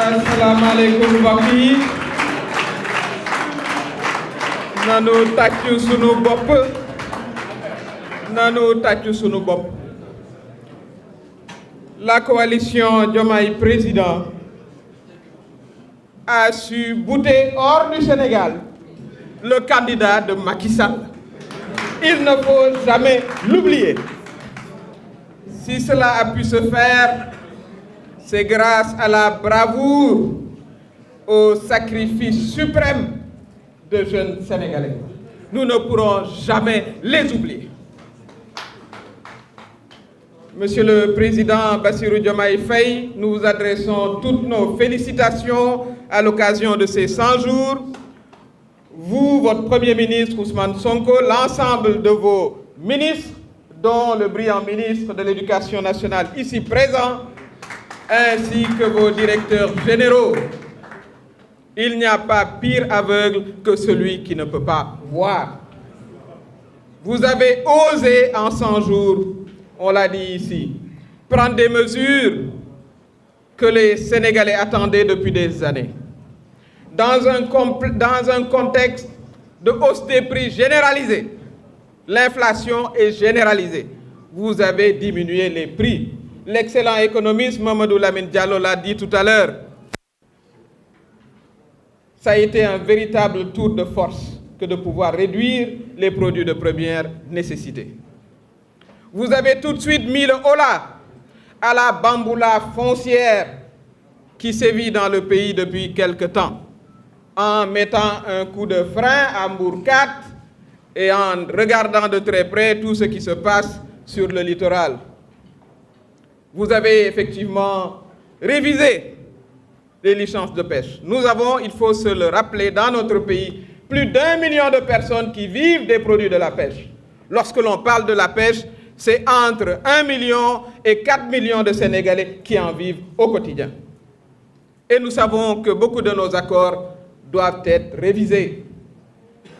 asalaamaaleykum mbokk yi nanu tàccu sunu bopp la coalition Diomaye Président a su bouter hors du Sénégal le candidat de Macky Sall. Il ne faut jamais l'oublier. Si cela a pu se faire, c'est grâce à la bravoure, au sacrifice suprême de jeunes Sénégalais. Nous ne pourrons jamais les oublier. Monsieur le Président Bassirou Diomaye Faye, nous vous adressons toutes nos félicitations à l'occasion de ces 100 jours. Vous, votre Premier ministre Ousmane Sonko, l'ensemble de vos ministres, dont le brillant ministre de l'Éducation nationale ici présent, ainsi que vos directeurs généraux. Il n'y a pas pire aveugle que celui qui ne peut pas voir. Vous avez osé en 100 jours, on l'a dit ici, prendre des mesures que les Sénégalais attendaient depuis des années. Dans un contexte de hausse des prix généralisée, l'inflation est généralisée. Vous avez diminué les prix. L'excellent économiste Mamadou Lamine Diallo l'a dit tout à l'heure. Ça a été un véritable tour de force que de pouvoir réduire les produits de première nécessité. Vous avez tout de suite mis le holà à la bamboula foncière qui sévit dans le pays depuis quelque temps, en mettant un coup de frein à Mbour 4 et en regardant de très près tout ce qui se passe sur le littoral. Vous avez effectivement révisé les licences de pêche. Nous avons, il faut se le rappeler, dans notre pays, plus d'1 million de personnes qui vivent des produits de la pêche. Lorsque l'on parle de la pêche, c'est entre 1 million et 4 millions de Sénégalais qui en vivent au quotidien. Et nous savons que beaucoup de nos accords doivent être révisés.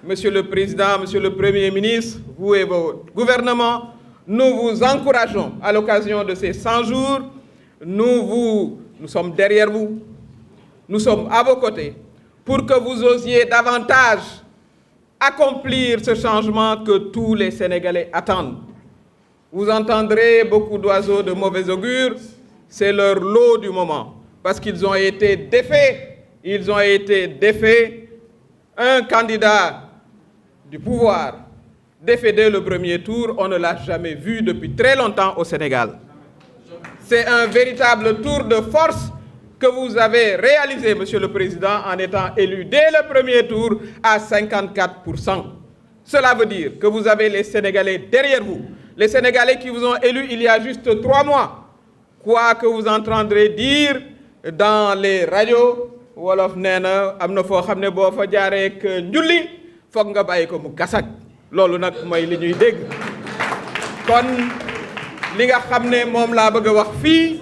Monsieur le Président, Monsieur le Premier ministre, vous et votre gouvernement, nous vous encourageons à l'occasion de ces 100 jours. Nous sommes derrière vous, nous sommes à vos côtés pour que vous osiez davantage accomplir ce changement que tous les Sénégalais attendent. Vous entendrez beaucoup d'oiseaux de mauvais augure, c'est leur lot du moment, parce qu'ils ont été défaits. Un candidat du pouvoir défait dès le premier tour, on ne l'a jamais vu depuis très longtemps au Sénégal. C'est un véritable tour de force que vous avez réalisé, Monsieur le Président, en étant élu dès le premier tour à 54%. Cela veut dire que vous avez les Sénégalais derrière vous, les Sénégalais qui vous ont élu il y a juste 3 mois. Quoi que vous entendrez dire dans les radios, wolof nee na am na foo xam ne boo fa jaaree ak njulli foog nga bàyyi ko mu gasak loolu nag mooy li ñuy dégg. Kon li nga xam ne moom laa bëgg a wax fii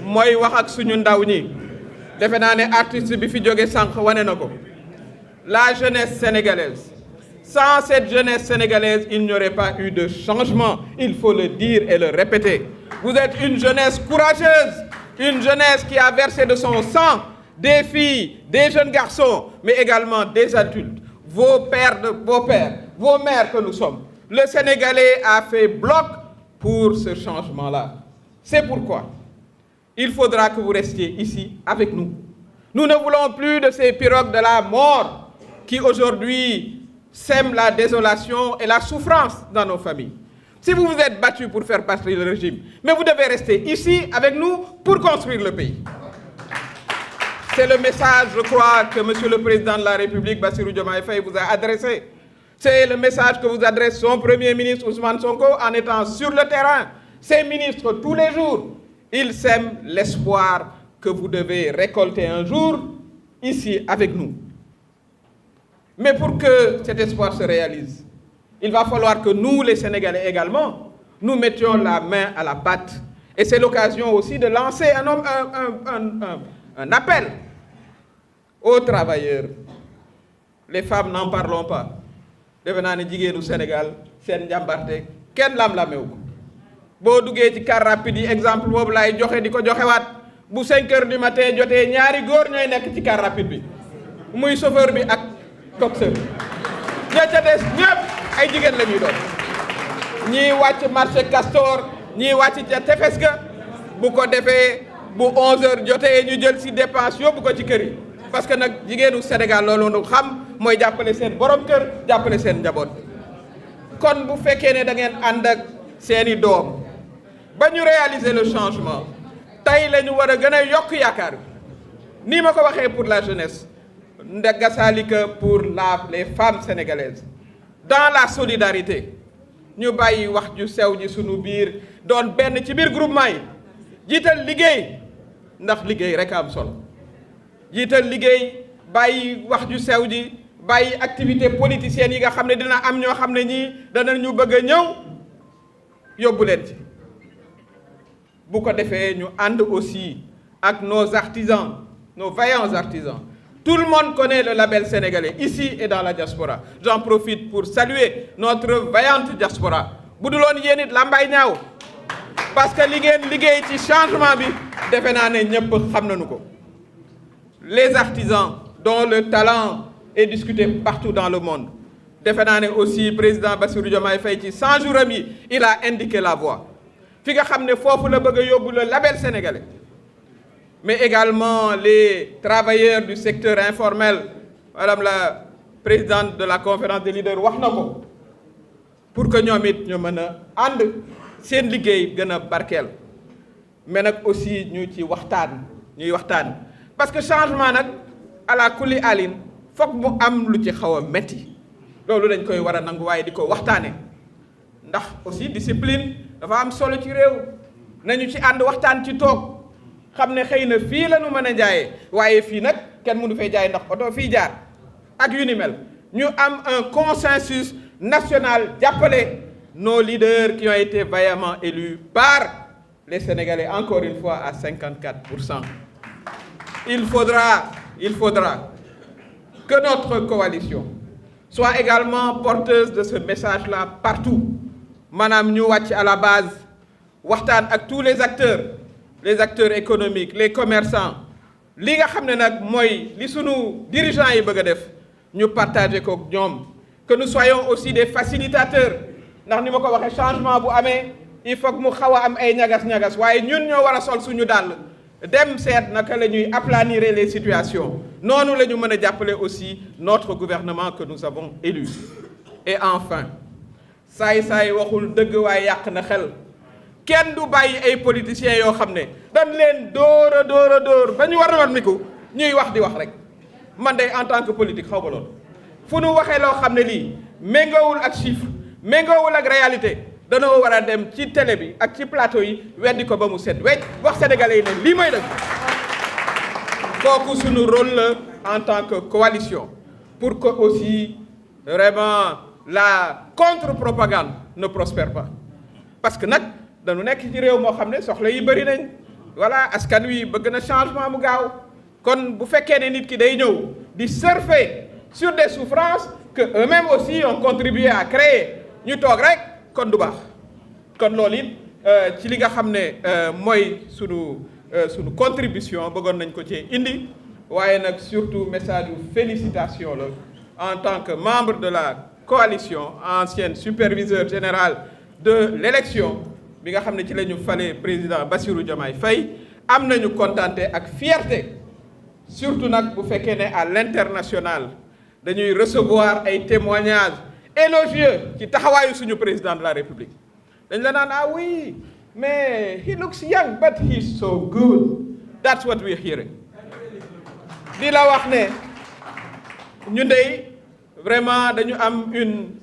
mooy wax ak suñu ndaw ñi. Defe naa ne artiste bi fi jóge sànq wane na ko. La jeunesse sénégalaise. Sans cette jeunesse sénégalaise, il n'y aurait pas eu de changement. Il faut le dire et le répéter. Vous êtes une jeunesse courageuse, une jeunesse qui a versé de son sang, des filles, des jeunes garçons, mais également des adultes, vos pères, vos mères que nous sommes. Le Sénégalais a fait bloc pour ce changement-là. C'est pourquoi il faudra que vous restiez ici avec nous. Nous ne voulons plus de ces pirogues de la mort qui aujourd'hui sèment la désolation et la souffrance dans nos familles. Si vous vous êtes battus pour faire passer le régime, mais vous devez rester ici avec nous pour construire le pays. C'est le message, je crois, que Monsieur le Président de la République, Bassirou Diomaye Faye, vous a adressé. C'est le message que vous adresse son Premier ministre Ousmane Sonko en étant sur le terrain. Ces ministres, tous les jours, ils sèment l'espoir que vous devez récolter un jour ici avec nous. Mais pour que cet espoir se réalise, il va falloir que nous, les Sénégalais également, nous mettions la main à la pâte. Et c'est l'occasion aussi de lancer un appel aux travailleurs. Les femmes n'en parlons pas. Defe naa ne jigéenu Sénégal seen njàmbarte kenn lam-lamewu ko boo duggee ci car rapide yi exemple boobu laay joxe di ko joxewaat bu 5 heures du matin jotee ñaari góor ñooy nekk ci car rapide bi muy chauffeur bi ak coxeur bi ña ca des ñëpp ay jigéen la ñuy doon ñii wàcc marché Castor ñii wàcc ca tefes ga bu ko defee bu 11 heures jotee ñu jël si dépense yóbbu ko ci kër yi parce que nag jigéenu Sénégal loolu nu xam mooy jàppale seen borom kër jàppale seen njaboot kon bu fekkee ne da ngeen ànd ak seeni doom ba ñu réaliser le changement tey la ñu war a gën a yokk yaakaar bi nii ma ko waxee pour la jeunesse ndeggasaalika pour les femmes sénégalaises dans la solidarité ñu bàyyi wax ju sew ji sunu biir doon benn ci biir groupement yi jiital liggéey ndax liggéey rek am solo jiital liggéey bàyyi wax ju sew ji bàyyi activité politicienne yi nga xam ne dina am ñoo xam ne ñii danañu bëgg a ñëw yóbbu leen ci bu ko defee ñu ànd aussi ak nos artisans nos vaillants artisans. Tout le monde connaît le label sénégalais ici et dans la diaspora. J'en profite pour saluer notre vaillante diaspora bu dul woon yéen it lambay ñaaw parce que li ngeen liggéey ci changement bi defe naa ne ñëpp xam nañu ko. Les artisans dont le talent est discuté partout dans le monde defe naa ne aussi président Bassirou Diomaye Faye ci 100 jours am yi il a indiqué la voie fi nga xam ne foofu la bëgg a yóbbu le label sénégalais. Mais également les travailleurs du secteur informel madame la présidente de la conférence des leaders wax na ko pour que ñoom it ñu mën a ànd seen liggéey gën a barkeel mais nag aussi ñuy waxtaan parce que changement nag ala kulli alin foog mu am lu ci xaw a metti loolu dañ koy war a nangu waaye di ko waxtaane ndax aussi discipline dafa am solo ci réew nañu ci ànd waxtaan ci toog xam ne xëy na fii la ñu mën a jaayee waaye fii nag kenn mënu fay jaay ndax oto fii jaar ak yu ni mel ñu am un consensus national jàppale nos leaders qui ont été vaillamment élus par les Sénégalais encore une fois à 54%. Il faudra que notre coalition soit également porteuse de ce message-là partout maanaam ñu wàcc à la base waxtaan ak tous les acteurs économiques les commerçants li nga xam ne nag mooy li sunu dirigeants yi bëgg a def ñu partager ko ak ñoom que nous soyons aussi des facilitateurs ndax ni ma ko waxee changement bu amee il faut que mu xaw a am ay ñagas-ñagas waaye ñun ñoo war a sol suñu dàll dem seet naka la ñuy aplanir les situations noonu la ñu mën a jàppale aussi notre gouvernement que nous avons élu. Et enfin saay waxul dëgg waaye yàq na xel. kenn du bàyyi ay politiciens yoo xam ne dañ leen dóor ba ñu war a miku ñuy wax di wax rek man de en tant que politique xaw ma loolu fu nu waxee loo xam ne lii méngoowul ak chiffre méngoowul ak réalité danoo war a dem ci télé bi ak ci plateau yi weddi ko ba mu set wecc wax sénégalais yi ne lii mooy dëgg kooku suñu rôle la en tant que coalition pour que aussi vraiment la contre-propagande ne prospère pas parce que nag dañu nekk ci réew moo xam ne soxla yi bëri nañ voilà askan wi bëgg na changement mu gaaw kon bu fekkee ne nit ki day ñëw di surfer sur des souffrances que eux-mêmes aussi ont contribué à créer ñu toog rek kon du baax kon loolu it ci li nga xam ne mooy sunu contribution bëggoon nañ ko ci indi waaye nag surtout message yu félicitation la en tant que membre de la coalition ancienne superviseur général de l'élection bi nga xam ne ci la ñu fale président Bassirou Diomaye Faye am nañu contenté ak fierté surtout nag bu fekkee ne à l'international dañuy recevoir ay témoignages élogieux ci taxawaayu suñu président de la République dañ la naan ah oui mais he looks young but he's so good that's what we're hearing di la wax ne ñu ndey vraiment dañu am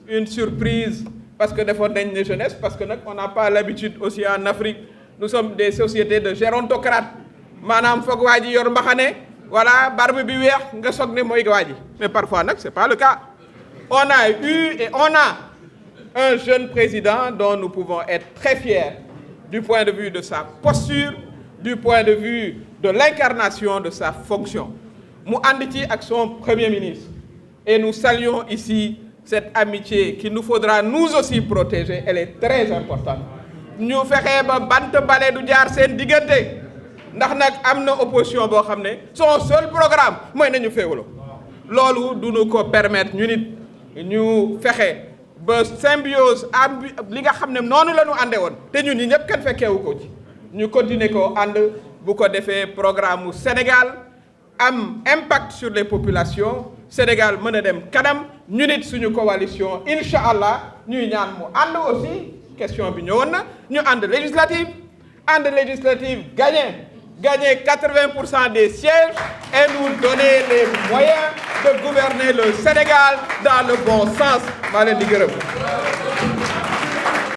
une surprise parce que defoon nañ ne jeunesse parce que nag on n'a pas l'habitude aussi en Afrique nous sommes des sociétés de gérontocrates maanaam foog waa ji yor mbaxane voilà barbe bi weex nga soog ne mooy waa ji mais parfois nag c'est pas le cas on a eu et on a un jeune président dont nous pouvons être très fiers du point de vue de sa posture du point de vue de l'incarnation de sa fonction mu ànd ci ak son premier ministre et nous saluons ici cette amitié qu'il nous faudra nous aussi protéger elle est très importante ñu fexee ba bant bale du jaar seen diggante ndax nag am na opposition boo xam ne son seul programme mooy nañu féewaloo loolu du ñu ko permettre ñu nit ñu fexe ba symbiose am li nga xam ne noonu la ñu àndee woon te ñun ñi ñëpp kenn fekkeewu ko ci ñu continuer ko ànd bu ko defee programme mu Sénégal am impact sur les populations Sénégal mën a dem kanam ñu nit suñu coalition incha allah ñuy ñaan mu ànd aussi question bi ñëwoon na ñu ànd législative gagner 80% des sièges et nous donner les moyens de gouverner le Sénégal dans le bon sens maa leen di gërëm